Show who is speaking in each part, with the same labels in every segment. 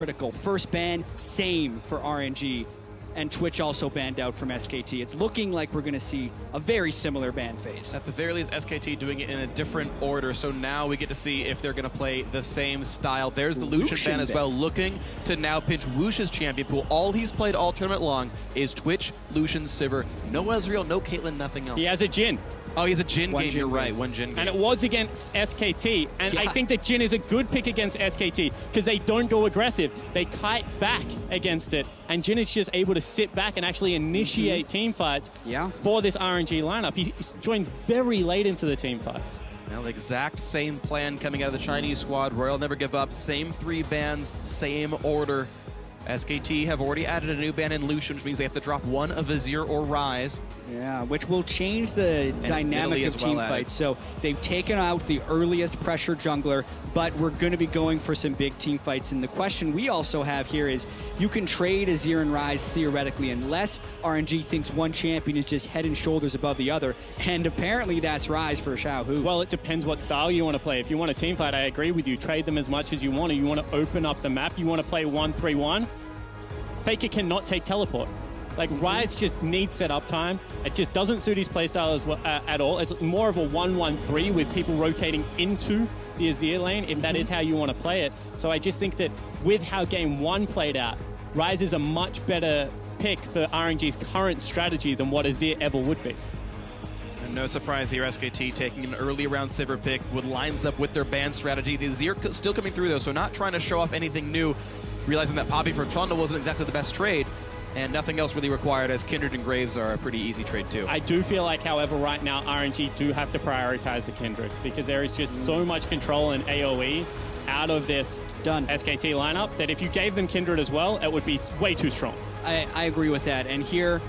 Speaker 1: critical. First ban, same for RNG, and Twitch also banned out from SKT. It's looking like we're going to see a very similar ban phase.
Speaker 2: At the very least, SKT doing it in a different order, so now we get to see if they're going to play the same style. There's the Lucian ban as well, looking to now pinch Wuxx's champion pool. All he's played all tournament long is Twitch, Lucian, Sivir. No Ezreal, no Caitlyn, nothing else.
Speaker 3: He has a Jhin.
Speaker 2: Oh, he's a Jhin game, you're right,
Speaker 1: game.
Speaker 2: one Jhin game.
Speaker 3: And it was against SKT, and
Speaker 1: Yeah.
Speaker 3: I think that Jhin is a good pick against SKT because they don't go aggressive. They kite back against it, and Jhin is just able to sit back and actually initiate team fights for this RNG lineup. He joins very late into the team fights.
Speaker 2: Now the exact same plan coming out of the Chinese squad. Royal never give up, same 3 bans, same order. SKT have already added a new ban in Lucian, which means they have to drop one of Azir or Ryze.
Speaker 1: Yeah, which will change the dynamic of team fights. So they've taken out the earliest pressure jungler, but we're going to be going for some big team fights. And the question we also have here is, you can trade Azir and Ryze theoretically, unless RNG thinks one champion is just head and shoulders above the other. And apparently that's Ryze for Xiaohu.
Speaker 3: Well, it depends what style you want to play. If you want a team fight, I agree with you. Trade them as much as you want. You want to open up the map. You want to play 1-3-1. Faker cannot take teleport. Like, Ryze just needs setup time. It just doesn't suit his playstyle as well, at all. It's more of a 1-1-3 with people rotating into the Azir lane, if that is how you want to play it. So I just think that with how game 1 played out, Ryze is a much better pick for RNG's current strategy than what Azir ever would be.
Speaker 2: And no surprise here, SKT taking an early round Sivir pick with lines up with their ban strategy. The Azir still coming through though, so not trying to show off anything new, realizing that Poppy for Trundle wasn't exactly the best trade, and nothing else really required, as Kindred and Graves are a pretty easy trade too.
Speaker 3: I do feel like, however, right now RNG do have to prioritize the Kindred because there is just so much control in AoE out of this SKT lineup that if you gave them Kindred as well, it would be way too strong.
Speaker 1: I agree with that. And here,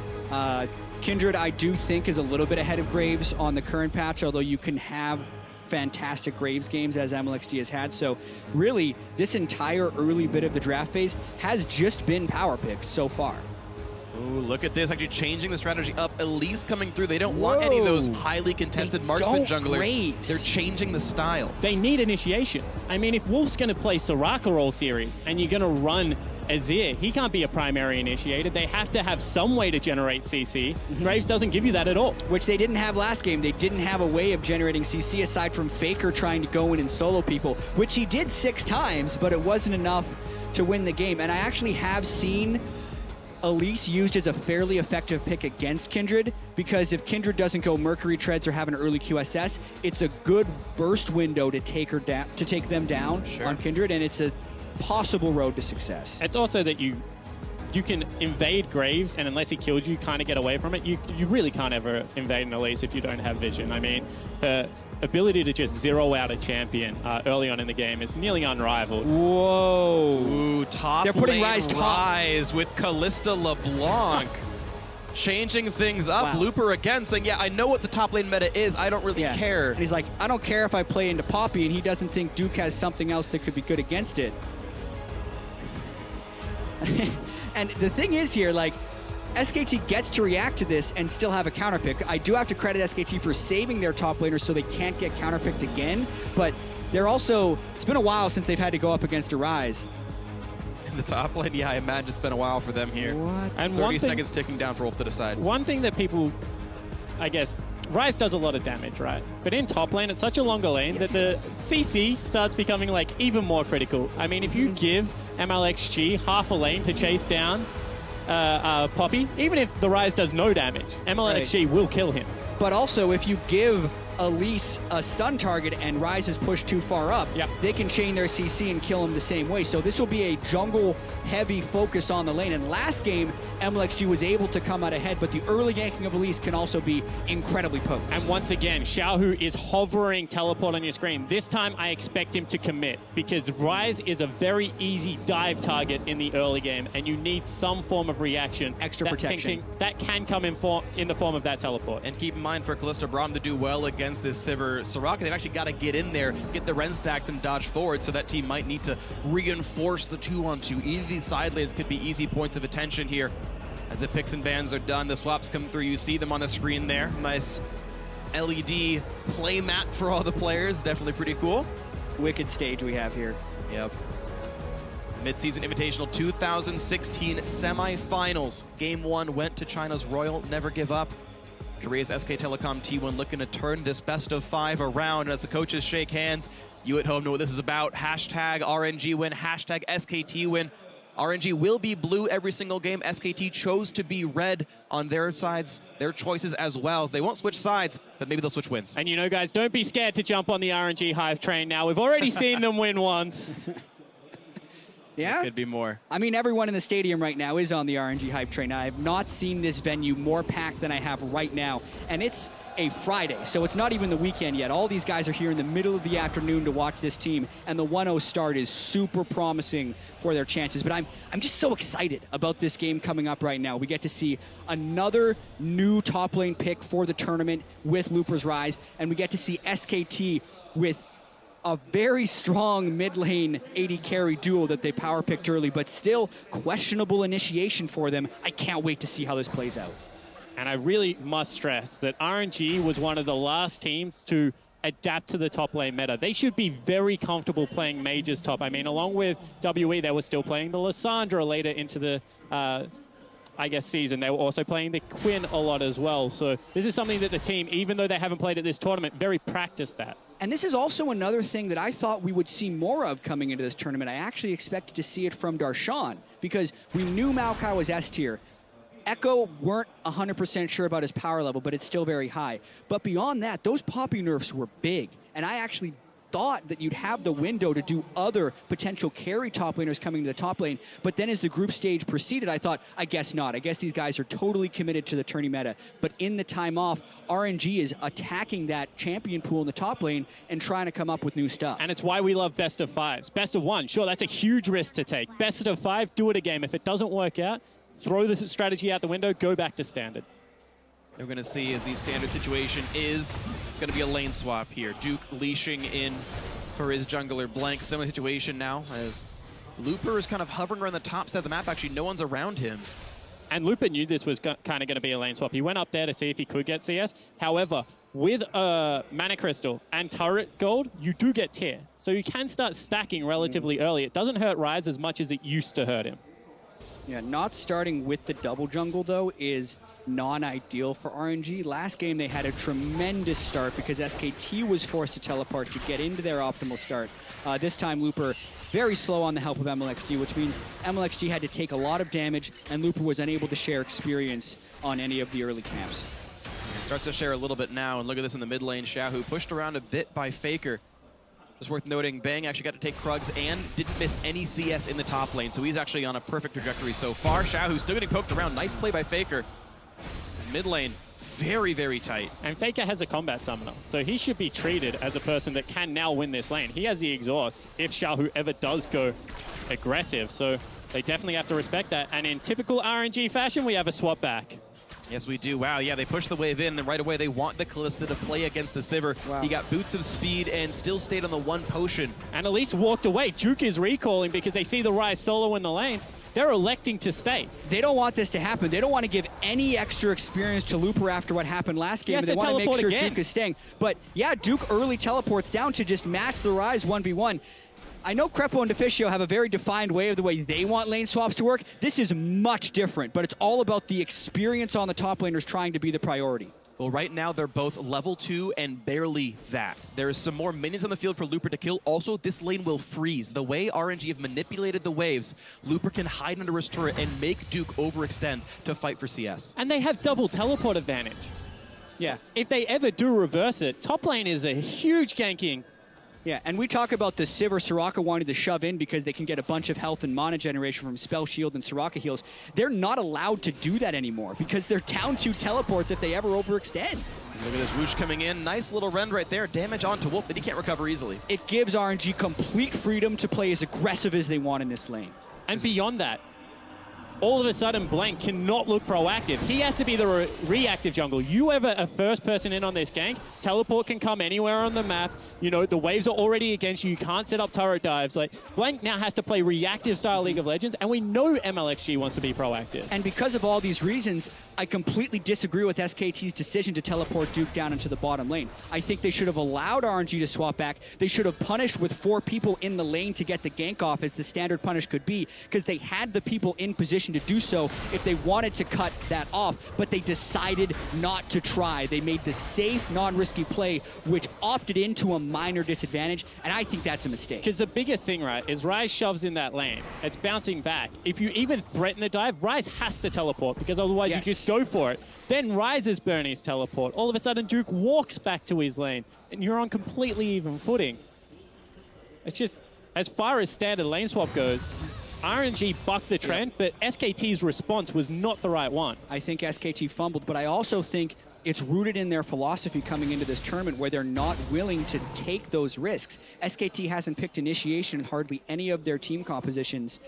Speaker 1: Kindred, I do think, is a little bit ahead of Graves on the current patch, although you can have fantastic Graves games as Mlxg has had. So really, this entire early bit of the draft phase has just been power picks so far.
Speaker 2: Ooh, look at this, actually changing the strategy up. Elise coming through. They don't want any of those highly contested marksman junglers.
Speaker 1: Graves.
Speaker 2: They're changing the style.
Speaker 3: They need initiation. I mean, if Wolf's going to play Soraka all series and you're going to run Azir, he can't be a primary initiator. They have to have some way to generate CC. Graves doesn't give you that at all.
Speaker 1: Which they didn't have last game. They didn't have a way of generating CC aside from Faker trying to go in and solo people, which he did 6 times, but it wasn't enough to win the game. And I actually have seen Elise used as a fairly effective pick against Kindred, because if Kindred doesn't go Mercury Treads or have an early QSS, it's a good burst window to take her down, to take them down on Kindred, and it's a possible road to success.
Speaker 3: It's also that you can invade Graves, and unless he killed you, kind of get away from it. You really can't ever invade an Elise if you don't have vision. I mean, her ability to just zero out a champion early on in the game is nearly unrivaled.
Speaker 1: Whoa.
Speaker 2: Ooh, top
Speaker 1: They're putting
Speaker 2: lane
Speaker 1: Ryze
Speaker 2: with Kalista LeBlanc. Changing things up.
Speaker 1: Wow.
Speaker 2: Looper again saying, yeah, I know what the top lane meta is. I don't really care.
Speaker 1: And he's like, I don't care if I play into Poppy, and he doesn't think Duke has something else that could be good against it. And the thing is here, like, SKT gets to react to this and still have a counterpick. I do have to credit SKT for saving their top laner so they can't get counterpicked again, but they're also, it's been a while since they've had to go up against a Ryze.
Speaker 2: In the top lane, yeah, I imagine it's been a while for them here.
Speaker 1: What?
Speaker 3: And
Speaker 2: 30 seconds ticking down for Wolf to decide.
Speaker 3: One thing that people, I guess, Ryze does a lot of damage, right? But in top lane, it's such a longer lane that the CC starts becoming like even more critical. I mean, if you give Mlxg half a lane to chase down Poppy, even if the Ryze does no damage, Mlxg will kill him.
Speaker 1: But also, if you give Elise a stun target and Ryze is pushed too far up, they can chain their CC and kill him the same way. So this will be a jungle-heavy focus on the lane. And last game, Mlxg was able to come out ahead, but the early ganking of Elise can also be incredibly potent.
Speaker 3: And once again, Xiaohu is hovering teleport on your screen. This time, I expect him to commit, because Ryze is a very easy dive target in the early game, and you need some form of reaction.
Speaker 1: Extra protection.
Speaker 3: That can come in the form of that teleport.
Speaker 2: And keep in mind, for Kalista Braum to do well against this Sivir Soraka, they've actually got to get in there, get the Ren stacks and dodge forward, so that team might need to reinforce the 2-on-2. Either of these side lanes could be easy points of attention here. As the picks and bans are done, the swaps come through. You see them on the screen there. Nice LED play mat for all the players. Definitely pretty cool.
Speaker 1: Wicked stage we have here.
Speaker 2: Yep. Mid-season Invitational 2016 semifinals. Game 1 went to China's Royal Never Give Up. Korea's SK Telecom T1 looking to turn this best of 5 around. And as the coaches shake hands, you at home know what this is about. Hashtag RNG win, hashtag SKT win. RNG will be blue every single game. SKT chose to be red on their sides, their choices as well. They won't switch sides, but maybe they'll switch wins.
Speaker 3: And you know, guys, don't be scared to jump on the RNG hype train now. We've already seen them win once.
Speaker 1: Yeah?
Speaker 2: It could be more.
Speaker 1: I mean, everyone in the stadium right now is on the RNG hype train. I have not seen this venue more packed than I have right now. And it's a Friday, so it's not even the weekend yet. All these guys are here in the middle of the afternoon to watch this team, and the 1-0 start is super promising for their chances. But I'm just so excited about this game coming up right now. We get to see another new top lane pick for the tournament with Looper's Ryze, and we get to see SKT with a very strong mid lane AD carry duo that they power picked early, but still questionable initiation for them. I can't wait to see how this plays out.
Speaker 3: And I really must stress that RNG was one of the last teams to adapt to the top lane meta. They should be very comfortable playing Mage's top. I mean, along with WE, they were still playing the Lissandra later into the, I guess, season. They were also playing the Quinn a lot as well. So this is something that the team, even though they haven't played at this tournament, very practiced at.
Speaker 1: And this is also another thing that I thought we would see more of coming into this tournament. I actually expected to see it from Darshan, because we knew Maokai was S tier. Echo weren't 100% sure about his power level, but it's still very high. But beyond that, those Poppy nerfs were big. And I actually thought that you'd have the window to do other potential carry top laners coming to the top lane. But then as the group stage proceeded, I thought, I guess not. I guess these guys are totally committed to the tourney meta. But in the time off, RNG is attacking that champion pool in the top lane and trying to come up with new stuff.
Speaker 3: And it's why we love best of 5s. Best of 1, sure, that's a huge risk to take. Best of 5, do it a game. If it doesn't work out, throw the strategy out the window, go back to standard.
Speaker 2: We're going to see as the standard situation is, it's going to be a lane swap here. Duke leashing in for his jungler Blank. Similar situation now as Looper is kind of hovering around the top side of the map. Actually, no one's around him.
Speaker 3: And Looper knew this was kind of going to be a lane swap. He went up there to see if he could get CS. However, with Mana Crystal and Turret Gold, you do get tier. So you can start stacking relatively early. It doesn't hurt Ryze as much as it used to hurt him.
Speaker 1: Yeah, not starting with the double jungle, though, is non-ideal for RNG. Last game, they had a tremendous start because SKT was forced to teleport to get into their optimal start. This time, Looper very slow on the help of Mlxg, which means Mlxg had to take a lot of damage, and Looper was unable to share experience on any of the early camps.
Speaker 2: He starts to share a little bit now, and look at this in the mid lane. Xiaohu pushed around a bit by Faker. Just worth noting, Bang actually got to take Krugs and didn't miss any CS in the top lane, so he's actually on a perfect trajectory so far. Xiaohu still getting poked around. Nice play by Faker. His mid lane, very, very tight.
Speaker 3: And Faker has a combat summoner, so he should be treated as a person that can now win this lane. He has the exhaust if Xiaohu ever does go aggressive, so they definitely have to respect that. And in typical RNG fashion, we have a swap back.
Speaker 2: Yes, we do. Wow, yeah, they push the wave in, and right away they want the Kalista to play against the Sivir.
Speaker 1: Wow.
Speaker 2: He got boots of speed and still stayed on the 1 potion.
Speaker 3: And Elise walked away. Juke is recalling because they see the Ryze solo in the lane. They're electing to stay.
Speaker 1: They don't want this to happen. They don't want to give any extra experience to Looper after what happened last game.
Speaker 3: Yes,
Speaker 1: They want to make sure
Speaker 3: again.
Speaker 1: Duke is staying. But yeah, Duke early teleports down to just match the Ryze 1v1. I know Crepo and Deficio have a very defined way of the way they want lane swaps to work. This is much different, but it's all about the experience on the top laners trying to be the priority.
Speaker 2: Well, right now they're both level 2 and barely that. There's some more minions on the field for Looper to kill. Also, this lane will freeze. The way RNG have manipulated the waves, Looper can hide under his turret and make Duke overextend to fight for CS.
Speaker 3: And they have double teleport advantage.
Speaker 1: Yeah.
Speaker 3: If they ever do reverse it, top lane is a huge ganking.
Speaker 1: Yeah, and we talk about the Sivir Soraka wanting to shove in because they can get a bunch of health and mana generation from Spell Shield and Soraka heals. They're not allowed to do that anymore because they're down 2 teleports if they ever overextend.
Speaker 2: Look at this whoosh coming in. Nice little rend right there. Damage onto Wolf, but he can't recover easily.
Speaker 1: It gives RNG complete freedom to play as aggressive as they want in this lane.
Speaker 3: And beyond that, all of a sudden Blanc cannot look proactive. He has to be the reactive jungle. You ever a first person in on this gank, teleport can come anywhere on the map. You know, the waves are already against you. You can't set up turret dives. Like, Blanc now has to play reactive style League of Legends, and we know Mlxg wants to be proactive.
Speaker 1: And because of all these reasons, I completely disagree with SKT's decision to teleport Duke down into the bottom lane. I think they should have allowed RNG to swap back. They should have punished with 4 people in the lane to get the gank off, as the standard punish could be, because they had the people in position to do so if they wanted to cut that off, but they decided not to try. They made the safe, non-risky play, which opted into a minor disadvantage, and I think that's a mistake.
Speaker 3: Because the biggest thing, right, is Ryze shoves in that lane. It's bouncing back. If you even threaten the dive, Ryze has to teleport, because otherwise you just go for it. Then Ryze is burning his teleport. All of a sudden, Duke walks back to his lane, and you're on completely even footing. It's just, as far as standard lane swap goes, RNG bucked the trend, but SKT's response was not the right one.
Speaker 1: I think SKT fumbled, but I also think it's rooted in their philosophy coming into this tournament where they're not willing to take those risks. SKT hasn't picked initiation in hardly any of their team compositions,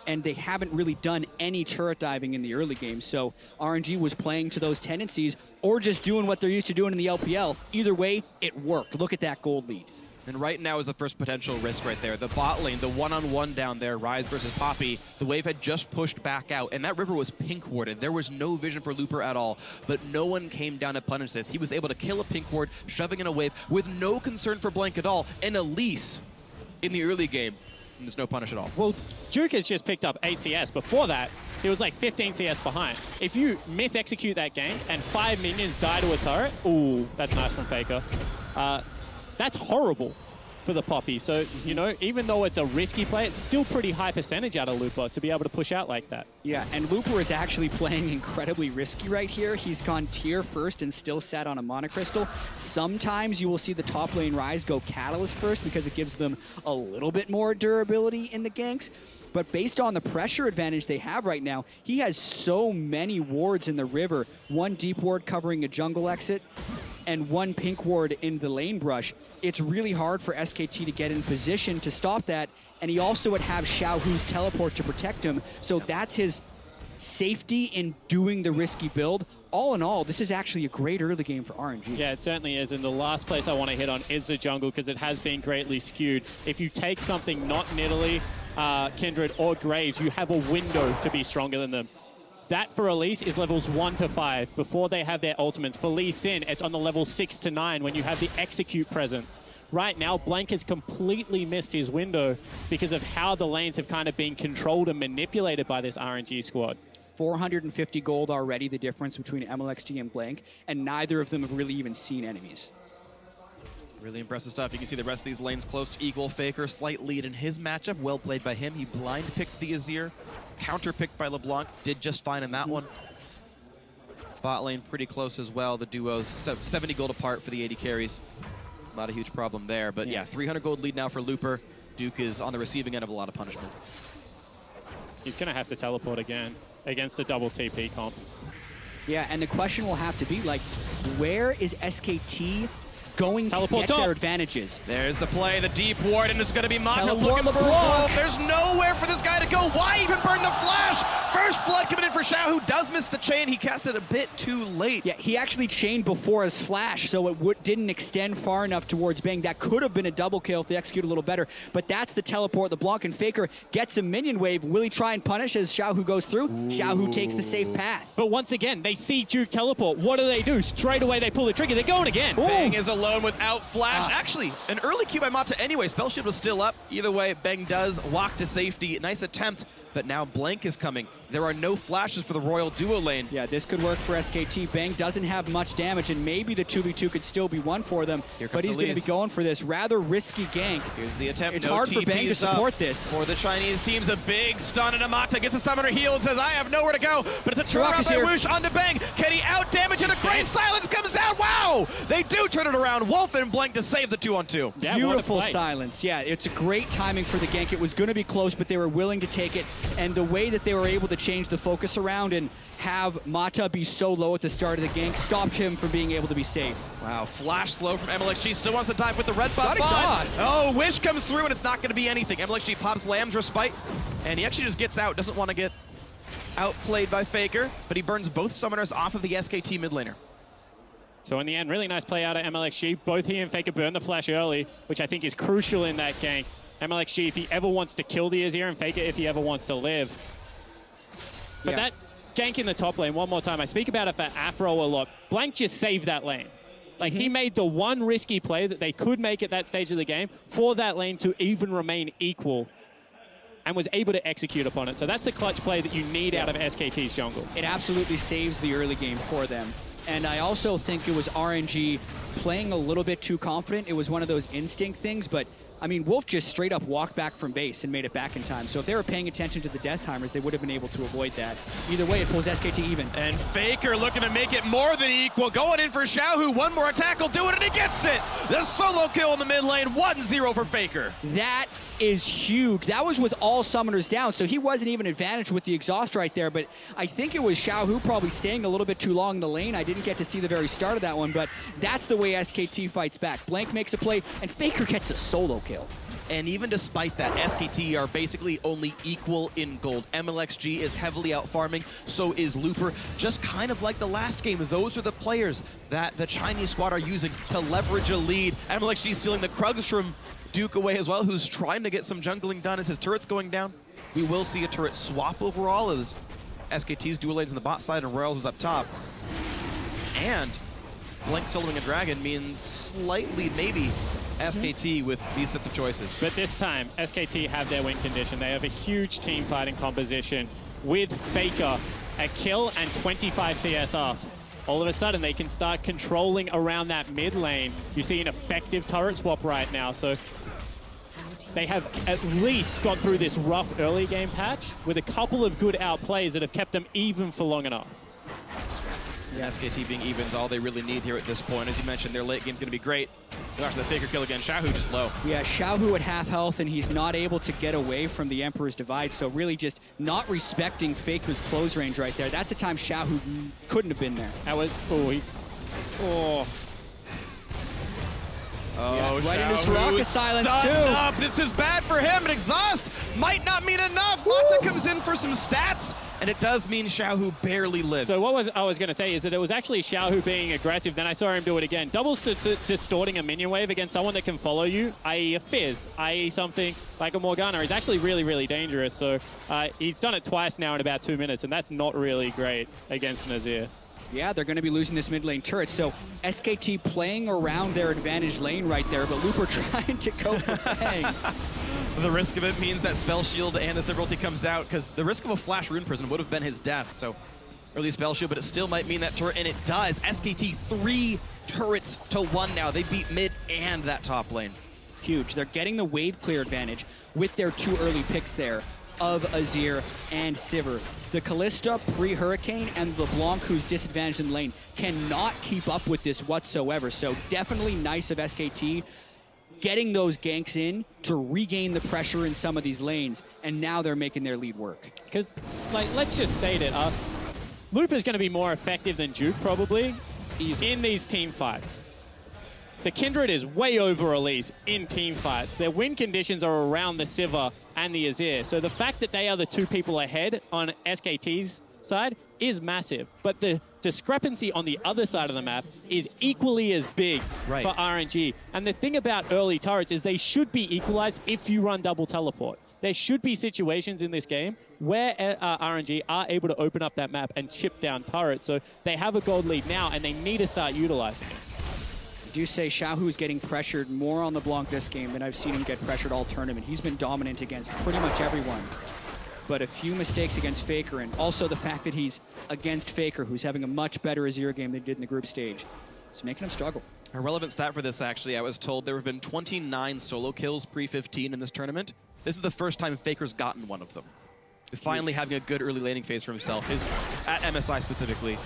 Speaker 1: and they haven't really done any turret diving in the early game. So RNG was playing to those tendencies or just doing what they're used to doing in the LPL. Either way, it worked. Look at that gold lead.
Speaker 2: And right now is the first potential risk right there. The bot lane, the one-on-one down there, Ryze versus Poppy. The wave had just pushed back out, and that river was pink warded. There was no vision for Looper at all, but no one came down to punish this. He was able to kill a pink ward, shoving in a wave with no concern for Blanc at all. And Elise in the early game, and there's no punish at all.
Speaker 3: Well, Duke has just picked up 8 CS. Before that, he was like 15 CS behind. If you mis-execute that gank and 5 minions die to a turret, ooh, that's nice from Faker. That's horrible for the Poppy. So, you know, even though it's a risky play, it's still pretty high percentage out of Looper to be able to push out like that.
Speaker 1: Yeah, and Looper is actually playing incredibly risky right here. He's gone tier first and still sat on a monocrystal. Sometimes you will see the top lane Ryze go Catalyst first because it gives them a little bit more durability in the ganks. But based on the pressure advantage they have right now, he has so many wards in the river. 1 deep ward covering a jungle exit, and 1 pink ward in the lane brush. It's really hard for SKT to get in position to stop that, and he also would have Xiaohu's teleport to protect him, so that's his safety in doing the risky build. All in all, this is actually a great early game for RNG.
Speaker 3: Yeah, it certainly is, and the last place I want to hit on is the jungle, because it has been greatly skewed. If you take something not Nidalee, Kindred, or Graves, you have a window to be stronger than them. That for Elise is levels 1 to 5 before they have their ultimates. For Lee Sin, it's on the level 6 to 9 when you have the execute presence. Right now, Blanc has completely missed his window because of how the lanes have kind of been controlled and manipulated by this RNG squad.
Speaker 1: 450 gold already, the difference between Mlxg and Blanc, and neither of them have really even seen enemies.
Speaker 2: Really impressive stuff. You can see the rest of these lanes close to equal. Faker, slight lead in his matchup. Well played by him. He blind picked the Azir. Counter picked by LeBlanc. Did just fine in that one. Bot lane pretty close as well. The duos 70 gold apart for the AD carries. Not a huge problem there. But yeah, 300 gold lead now for Looper. Duke is on the receiving end of a lot of punishment.
Speaker 3: He's going to have to teleport again against the double TP comp.
Speaker 1: Yeah, and the question will have to be, like, where is SKT going to get their advantages?
Speaker 2: There's the play, the deep ward, and it's going to be Mata
Speaker 1: Teleport
Speaker 2: looking for
Speaker 1: LeBlanc.
Speaker 2: There's nowhere for this guy to go. Why even burn the flash? First blood coming in for Xiaohu, does miss the chain. He cast it a bit too late.
Speaker 1: Yeah, he actually chained before his flash, so it didn't extend far enough towards Bang. That could have been a double kill if they execute a little better, but that's the teleport. LeBlanc and Faker gets a minion wave. Will he try and punish as Xiaohu goes through? Ooh. Xiaohu takes the safe path.
Speaker 3: But once again, they see Duke teleport. What do? Straight away, they pull the trigger. They're going again.
Speaker 1: Ooh.
Speaker 2: Bang is alone without flash. Actually, an early Q by Mata anyway. Spell shield was still up. Either way, Bang does walk to safety. Nice attempt, but now Blanc is coming. There are no flashes for the Royal duo lane.
Speaker 1: Yeah, this could work for SKT. Bang doesn't have much damage, and maybe the 2v2 could still be won for them, but he's going to be going for this rather risky gank.
Speaker 2: Here's the attempt.
Speaker 1: It's hard for Bang to support this.
Speaker 2: For the Chinese team's a big stun, and Amata gets a summoner heal and says, I have nowhere to go, but it's a turnaround by Whoosh onto Bang. Can he out-damage, and a great silence comes out. Wow! They do turn it around. Wolf and Blanc to save the 2-on-2.
Speaker 3: Yeah,
Speaker 1: beautiful silence. Yeah, it's a great timing for the gank. It was going to be close, but they were willing to take it, and the way that they were able to change the focus around and have Mata be so low at the start of the gank stopped him from being able to be safe.
Speaker 2: Wow, flash slow from Mlxg. Still wants to dive with the red buff.
Speaker 1: Exhaust.
Speaker 2: Oh, Wish comes through, and it's not going to be anything. Mlxg pops Lamb's Respite, and he actually just gets out. Doesn't want to get outplayed by Faker, but he burns both summoners off of the SKT mid laner.
Speaker 3: So in the end, really nice play out of Mlxg. Both he and Faker burn the flash early, which I think is crucial in that gank. Mlxg, if he ever wants to kill the Azir, and Faker if he ever wants to live. But that gank in the top lane, one more time, I speak about it for Afro a lot. Blanc just saved that lane. Like, he made the one risky play that they could make at that stage of the game for that lane to even remain equal, and was able to execute upon it. So that's a clutch play that you need out of SKT's jungle.
Speaker 1: It absolutely saves the early game for them. And I also think it was RNG playing a little bit too confident. It was one of those instinct things, but I mean, Wolf just straight up walked back from base and made it back in time. So if they were paying attention to the death timers, they would have been able to avoid that. Either way, it pulls SKT even.
Speaker 2: And Faker looking to make it more than equal. Going in for Xiaohu. One more attack will do it, and he gets it. The solo kill in the mid lane. 1-0 for Faker.
Speaker 1: That is huge. That was with all summoners down, so he wasn't even advantaged with the exhaust right there, but I think it was Xiaohu probably staying a little bit too long in the lane. I didn't get to see the very start of that one, but that's the way SKT fights back. Blanc makes a play, and Faker gets a solo kill.
Speaker 2: And even despite that, SKT are basically only equal in gold. Mlxg is heavily out farming, so is Looper. Just kind of like the last game, those are the players that the Chinese squad are using to leverage a lead. Mlxg stealing the Krugs from Duke away as well, who's trying to get some jungling done as his turret's going down. We will see a turret swap overall as SKT's dual lanes on the bot side and Royals is up top. And Blanc soloing a dragon means slightly, maybe, SKT with these sets of choices.
Speaker 3: But this time, SKT have their win condition. They have a huge team fighting composition with Faker, a kill and 25 CSR. All of a sudden, they can start controlling around that mid lane. You see an effective turret swap right now, so they have at least gone through this rough early game patch with a couple of good outplays that have kept them even for long enough.
Speaker 2: Yeah, SKT being even is all they really need here at this point. As you mentioned, their late game's going to be great. Gosh, the Faker kill again. Xiaohu just low.
Speaker 1: Yeah, Xiaohu at half health, and he's not able to get away from the Emperor's Divide, so really just not respecting Faker's close range right there. That's a time Xiaohu couldn't have been there.
Speaker 3: That was,
Speaker 2: Oh,
Speaker 1: right into Soraka silence too.
Speaker 2: Up. This is bad for him, and exhaust might not mean enough. Mata comes in for some stats, and it does mean Xiaohu barely lives.
Speaker 3: So what I was going to say is that it was actually Xiaohu being aggressive, then I saw him do it again. Doubles to distorting a minion wave against someone that can follow you, i.e. a Fizz, i.e. something like a Morgana, is actually really, really dangerous. So he's done it twice now in about 2 minutes, and that's not really great against an Azir.
Speaker 1: Yeah, they're going to be losing this mid lane turret, so SKT playing around their advantage lane right there, but Looper trying to go for bang.
Speaker 2: The risk of it means that Spell Shield and the Severalty comes out, because the risk of a Flash Rune Prison would have been his death, so early Spell Shield, but it still might mean that turret, and it does. SKT 3 turrets to 1 now. They beat mid and that top lane.
Speaker 1: Huge. They're getting the wave clear advantage with their 2 early picks there of Azir and Sivir. The Kalista pre-Hurricane and LeBlanc, who's disadvantaged in the lane, cannot keep up with this whatsoever. So definitely nice of SKT getting those ganks in to regain the pressure in some of these lanes, and now they're making their lead work.
Speaker 3: Because, like, let's just state it, Looper's going to be more effective than Duke, probably, in these team fights. The Kindred is way over Elise in team fights. Their win conditions are around the Sivir and the Azir. So the fact that they are the 2 people ahead on SKT's side is massive. But the discrepancy on the other side of the map is equally as big for RNG. And the thing about early turrets is they should be equalized if you run double teleport. There should be situations in this game where RNG are able to open up that map and chip down turrets. So they have a gold lead now, and they need to start utilizing it.
Speaker 1: I do say Xiaohu's getting pressured more on LeBlanc this game than I've seen him get pressured all tournament. He's been dominant against pretty much everyone. But a few mistakes against Faker, and also the fact that he's against Faker, who's having a much better Azir game than he did in the group stage. It's making him struggle.
Speaker 2: A relevant stat for this, actually, I was told there have been 29 solo kills pre-15 in this tournament. This is the first time Faker's gotten one of them. Finally having a good early laning phase for himself, at MSI specifically.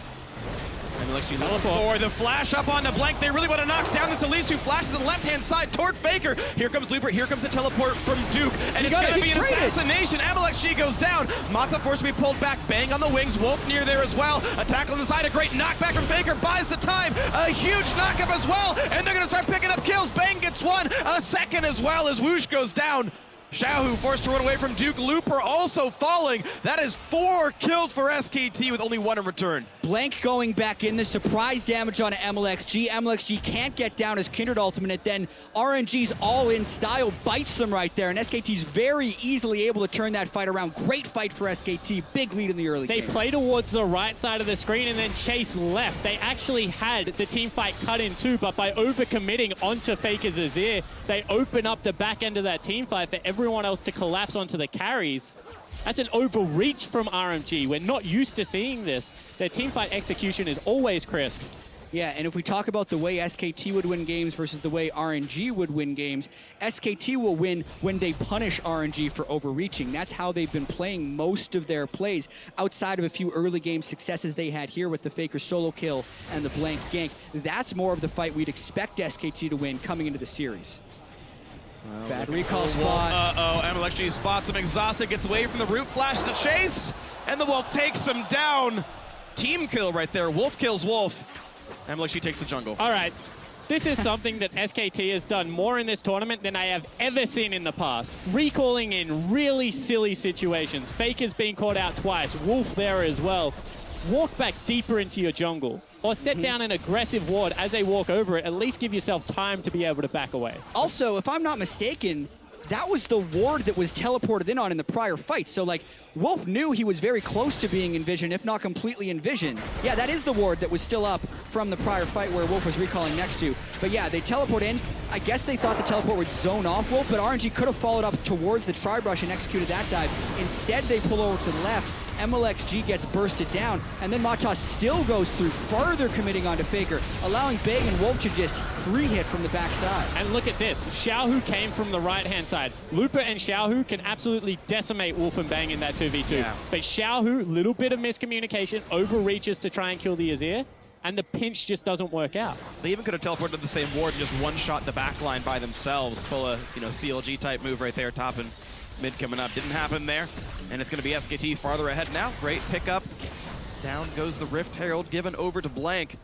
Speaker 2: And Mlxg looking for the flash up onto Blanc. They really want to knock down this Elise, who flashes to the left-hand side toward Faker. Here comes Looper. Here comes the teleport from Duke. And it's going to be an assassination. Mlxg goes down. Mata forced to be pulled back. Bang on the wings. Wolf near there as well. A tackle on the side. A great knockback from Faker. Buys the time. A huge knockup as well. And they're going to start picking up kills. Bang gets one. A second as well as Whoosh goes down. Xiaohu forced to run away from Duke. Looper also falling. That is 4 kills for SKT with only 1 in return.
Speaker 1: Blank going back in, the surprise damage on Mlxg. Mlxg can't get down his Kindred ultimate, then RNG's all-in style bites them right there, and SKT's very easily able to turn that fight around. Great fight for SKT, big lead in the early game.
Speaker 3: They play towards the right side of the screen and then chase left. They actually had the team fight cut in two, but by overcommitting onto Faker's Azir, they open up the back end of that team fight for everyone else to collapse onto the carries. That's an overreach from RNG. We're not used to seeing this. Their teamfight execution is always crisp.
Speaker 1: Yeah, and if we talk about the way SKT would win games versus the way RNG would win games, SKT will win when they punish RNG for overreaching. That's how they've been playing most of their plays, outside of a few early game successes they had here with the Faker solo kill and the Blank gank. That's more of the fight we'd expect SKT to win coming into the series. Bad recall spot.
Speaker 2: Mlxg spots him exhausted, gets away from the root flash to chase, and the Wolf takes him down. Team kill right there. Wolf kills Wolf. Mlxg takes the jungle.
Speaker 3: All right. This is something that SKT has done more in this tournament than I have ever seen in the past. Recalling in really silly situations. Faker's been caught out twice. Wolf there as well. Walk back deeper into your jungle. Or set down an aggressive ward as they walk over it. At least give yourself time to be able to back away.
Speaker 1: Also, if I'm not mistaken, that was the ward that was teleported in the prior fight. So, like, Wolf knew he was very close to being in vision, if not completely in vision. Yeah, that is the ward that was still up from the prior fight where Wolf was recalling next to. But yeah, they teleport in. I guess they thought the teleport would zone off Wolf, but RNG could have followed up towards the tri-brush and executed that dive. Instead, they pull over to the left. Mlxg gets bursted down, and then Matas still goes through, further committing onto Faker, allowing Bang and Wolf to just free hit from the backside.
Speaker 3: And look at this. Xiaohu came from the right-hand side. Looper and Xiaohu can absolutely decimate Wolf and Bang in that 2v2. Yeah. But Xiaohu, little bit of miscommunication, overreaches to try and kill the Azir, and the pinch just doesn't work out.
Speaker 2: They even could have teleported to the same ward and just one-shot the backline by themselves. Pull a CLG-type move right there, top and mid coming up. Didn't happen there. And it's going to be SKT farther ahead now. Great pickup. Down goes the Rift Herald, given over to Blank.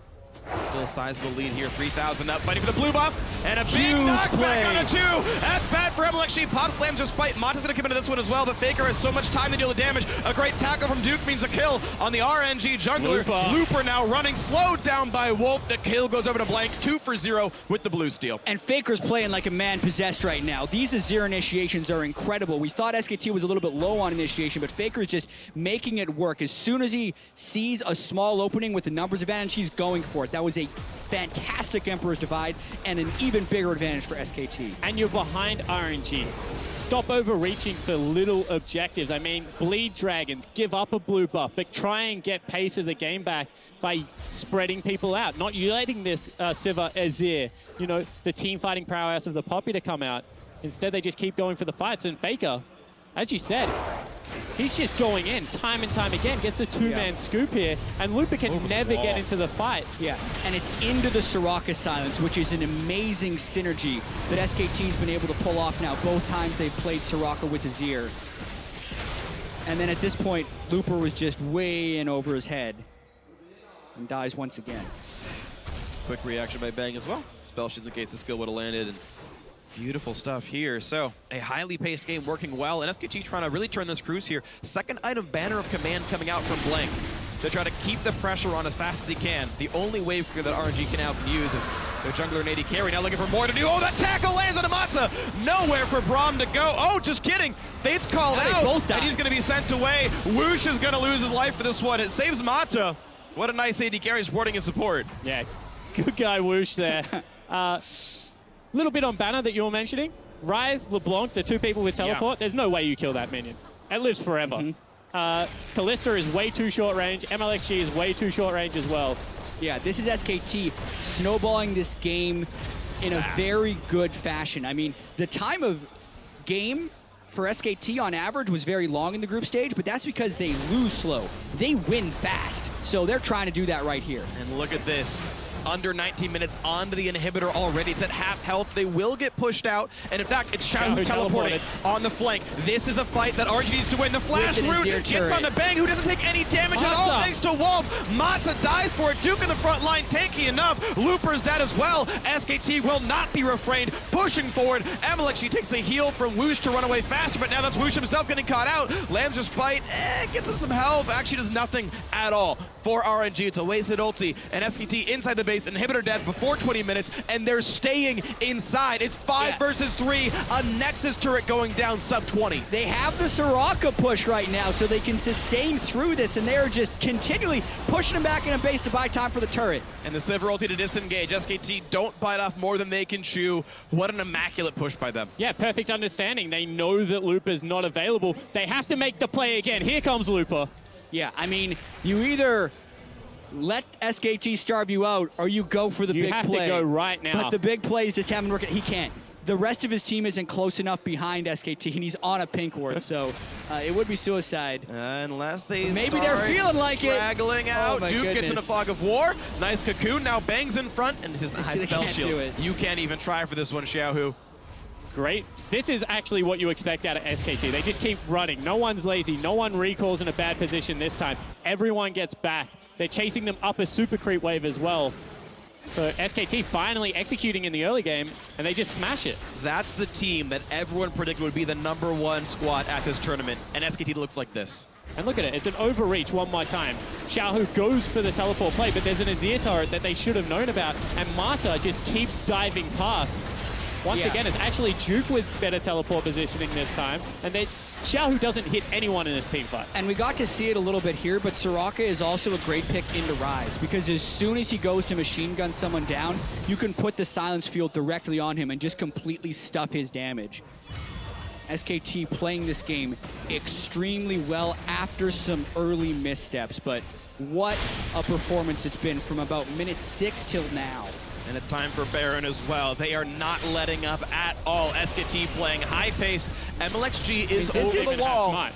Speaker 2: Still a sizable lead here, 3,000 up, fighting for the blue buff, and a big knockback on a 2. That's bad for Mlxg. Pop slams her spite. Mata's going to come into this one as well, but Faker has so much time to deal the damage. A great tackle from Duke means a kill on the RNG jungler. Looper now running, slowed down by Wolf. The kill goes over to Blank, 2 for 0 with the blue steal.
Speaker 1: And Faker's playing like a man possessed right now. These Azir initiations are incredible. We thought SKT was a little bit low on initiation, but Faker's just making it work. As soon as he sees a small opening with the numbers advantage, he's going for it. That was a fantastic Emperor's Divide and an even bigger advantage for SKT.
Speaker 3: And you're behind RNG. Stop overreaching for little objectives. I mean, bleed dragons, give up a blue buff, but try and get pace of the game back by spreading people out. Not letting this Sivir, Azir, you know, the team fighting prowess of the Poppy to come out. Instead, they just keep going for the fights. And Faker, as you said, he's just going in time and time again, gets a two-man scoop here, and Looper can never get into the fight.
Speaker 1: Yeah, and it's into the Soraka silence, which is an amazing synergy that SKT's been able to pull off now. Both times they've played Soraka with Azir. And then at this point, Looper was just way in over his head and dies once again.
Speaker 2: Quick reaction by Bang as well. Spell shields in case the skill would have landed. And beautiful stuff here. So a highly paced game working well, and SKT trying to really turn this cruise here. Second item, Banner of Command, coming out from Blank to try to keep the pressure on as fast as he can. The only wave that RNG can now use is their jungler and AD carry. Now looking for more to do. Oh, that tackle lands on Amatsa. Nowhere for Braum to go. Oh, just kidding. Fate's called out, and he's going to be sent away. Whoosh is going to lose his life for this one. It saves Mata. What a nice AD carry supporting his support.
Speaker 3: Yeah, good guy Whoosh there. Little bit on Banner that you were mentioning. Ryze, LeBlanc, the two people with teleport, there's no way you kill that minion. It lives forever. Kalista is way too short range. Mlxg is way too short range as well.
Speaker 1: Yeah, this is SKT snowballing this game in a very good fashion. I mean, the time of game for SKT on average was very long in the group stage, but that's because they lose slow. They win fast. So they're trying to do that right here.
Speaker 2: And look at this. under 19 minutes onto the inhibitor already. It's at half health. They will get pushed out. And in fact, it's Xiaohu teleporting on the flank. This is a fight that RNG needs to win. The flash route gets on the Bang, who doesn't take any damage at all thanks to Wolf. Matza dies for it. Duke in the front line, tanky enough. Looper's dead as well. SKT will not be refrained, pushing forward. Mlxg takes a heal from Wuxx to run away faster, but now that's Wuxx himself getting caught out. Lamb's just bite, gets him some health. Actually does nothing at all for RNG. It's a wasted ulti, and SKT inside the base, inhibitor dead before 20 minutes, and they're staying inside. It's 5 versus 3, a Nexus turret going down sub 20.
Speaker 1: They have the Soraka push right now, so they can sustain through this, and they're just continually pushing him back in a base to buy time for the turret.
Speaker 2: And the Sivir ulti to disengage. SKT don't bite off more than they can chew. What an immaculate push by them.
Speaker 3: Yeah, perfect understanding. They know that Looper's not available. They have to make the play again. Here comes Looper.
Speaker 1: Yeah, I mean, you either let SKT starve you out or you go for the big play.
Speaker 3: You have to go right now.
Speaker 1: But the big plays just haven't worked. He can't. The rest of his team isn't close enough behind SKT, and he's on a pink ward, so it would be suicide.
Speaker 2: Unless they
Speaker 1: maybe they're feeling like it.
Speaker 2: Straggling out.
Speaker 1: Oh,
Speaker 2: Duke
Speaker 1: goodness.
Speaker 2: gets in a fog of war. Nice cocoon. Now Bangs in front, and this is the high spell
Speaker 1: can't
Speaker 2: shield.
Speaker 1: do it.
Speaker 2: You can't even try for this one, Xiaohu.
Speaker 3: Great. This is actually what you expect out of SKT. They just keep running. No one's lazy. No one recalls in a bad position this time. Everyone gets back. They're chasing them up a super creep wave as well. So SKT finally executing in the early game, and they just smash it.
Speaker 2: That's the team that everyone predicted would be the #1 squad at this tournament, and SKT looks like this.
Speaker 3: And look at it, it's an overreach one more time. Xiaohu goes for the teleport play, but there's an Azir turret that they should have known about, and Marta just keeps diving past. Once again, it's actually Duke with better teleport positioning this time, and Xiaohu doesn't hit anyone in this team fight.
Speaker 1: And we got to see it a little bit here, but Soraka is also a great pick into Ryze, because as soon as he goes to machine gun someone down, you can put the silence field directly on him and just completely stuff his damage. SKT playing this game extremely well after some early missteps, but what a performance it's been from about minute 6 till now.
Speaker 2: And it's time for Baron as well. They are not letting up at all. SKT playing high-paced. Mlxg is over the wall.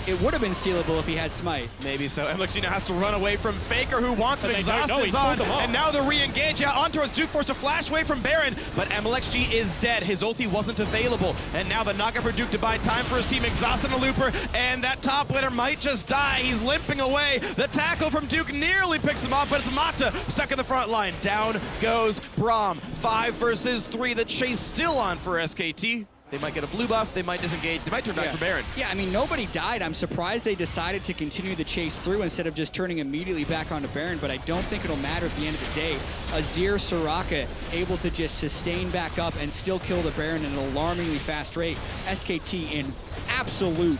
Speaker 1: It would have been stealable if he had Smite.
Speaker 2: Maybe so. Mlxg now has to run away from Faker, who wants him. Exhaust is on, and now the re-engage out onto us. Duke forced a flash away from Baron, but Mlxg is dead. His ulti wasn't available, and now the knockout for Duke to buy time for his team. Exhaust and a Looper, and that top laner might just die. He's limping away. The tackle from Duke nearly picks him off, but it's Mata stuck in the front line. Down goes Braum. 5 versus 3. The chase still on for SKT. They might get a blue buff, they might disengage, they might turn back for Baron.
Speaker 1: Yeah, I mean, nobody died. I'm surprised they decided to continue the chase through instead of just turning immediately back onto Baron, but I don't think it'll matter at the end of the day. Azir, Soraka able to just sustain back up and still kill the Baron at an alarmingly fast rate. SKT in absolute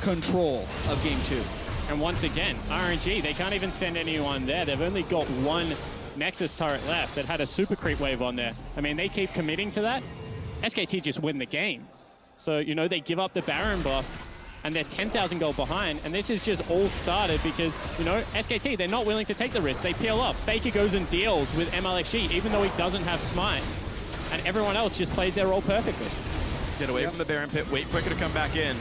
Speaker 1: control of Game 2.
Speaker 3: And once again, RNG, they can't even send anyone there. They've only got one Nexus turret left that had a super creep wave on there. I mean, they keep committing to that. SKT just win the game. So, you know, they give up the Baron buff, and they're 10,000 gold behind, and this is just all started because, you know, SKT, they're not willing to take the risk. They peel up. Faker goes and deals with Mlxg, even though he doesn't have Smite, and everyone else just plays their role perfectly.
Speaker 2: Get away from the Baron pit, wait quicker to come back in.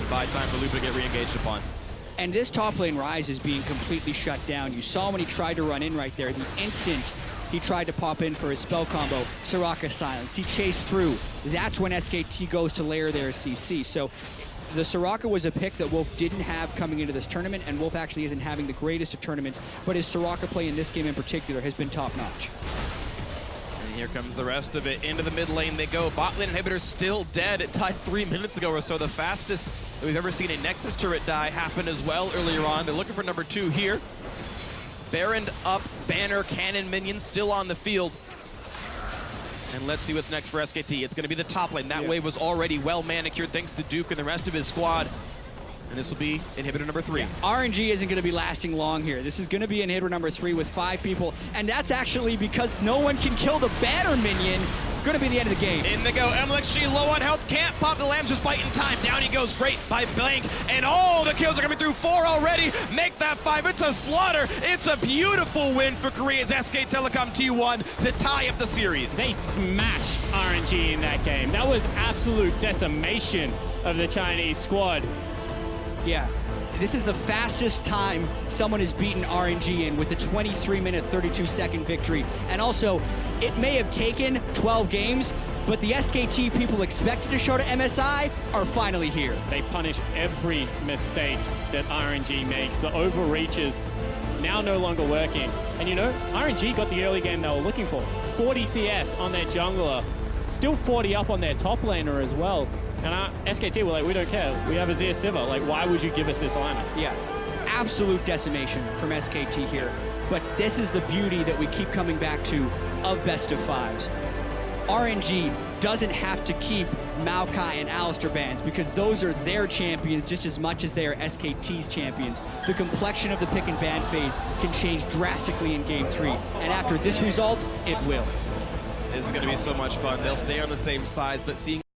Speaker 2: Buy time for Lupa to get re-engaged upon.
Speaker 1: And this top lane Ryze is being completely shut down. You saw when he tried to run in right there, the instant he tried to pop in for his spell combo, Soraka silence. He chased through. That's when SKT goes to layer their CC. So the Soraka was a pick that Wolf didn't have coming into this tournament, and Wolf actually isn't having the greatest of tournaments, but his Soraka play in this game in particular has been top-notch.
Speaker 2: And here comes the rest of it. Into the mid lane they go. Bot lane inhibitor still dead. It died 3 minutes ago or so. The fastest that we've ever seen a Nexus turret die happen as well earlier on. They're looking for #2 here. Baron up, banner, cannon, minions still on the field. And let's see what's next for SKT. It's going to be the top lane. That wave was already well manicured thanks to Duke and the rest of his squad. And this will be inhibitor #3.
Speaker 1: Yeah. RNG isn't going to be lasting long here. This is going to be inhibitor #3 with 5 people. And that's actually because no one can kill the banner minion. Going to be the end of the game.
Speaker 2: In they go. Mlxg low on health. Can't pop the Lambs just fighting time. Down he goes. Great by Blank. And all the kills are coming through. 4 already. Make that 5. It's a slaughter. It's a beautiful win for Korea's SK Telecom T1 to tie up the series.
Speaker 3: They smashed RNG in that game. That was absolute decimation of the Chinese squad.
Speaker 1: Yeah. This is the fastest time someone has beaten RNG in with a 23-minute, 32-second victory. And also, it may have taken 12 games, but the SKT people expected to show to MSI are finally here.
Speaker 3: They punish every mistake that RNG makes. The overreaches now no longer working. And you know, RNG got the early game they were looking for. 40 CS on their jungler, still 40 up on their top laner as well. And our SKT were like, we don't care. We have Azir Sivir. Like, why would you give us this lineup?
Speaker 1: Yeah, absolute decimation from SKT here. But this is the beauty that we keep coming back to of best of fives. RNG doesn't have to keep Maokai and Alistar bans because those are their champions just as much as they are SKT's champions. The complexion of the pick and ban phase can change drastically in Game 3. And after this result, it will.
Speaker 2: This is going to be so much fun. They'll stay on the same sides, but seeing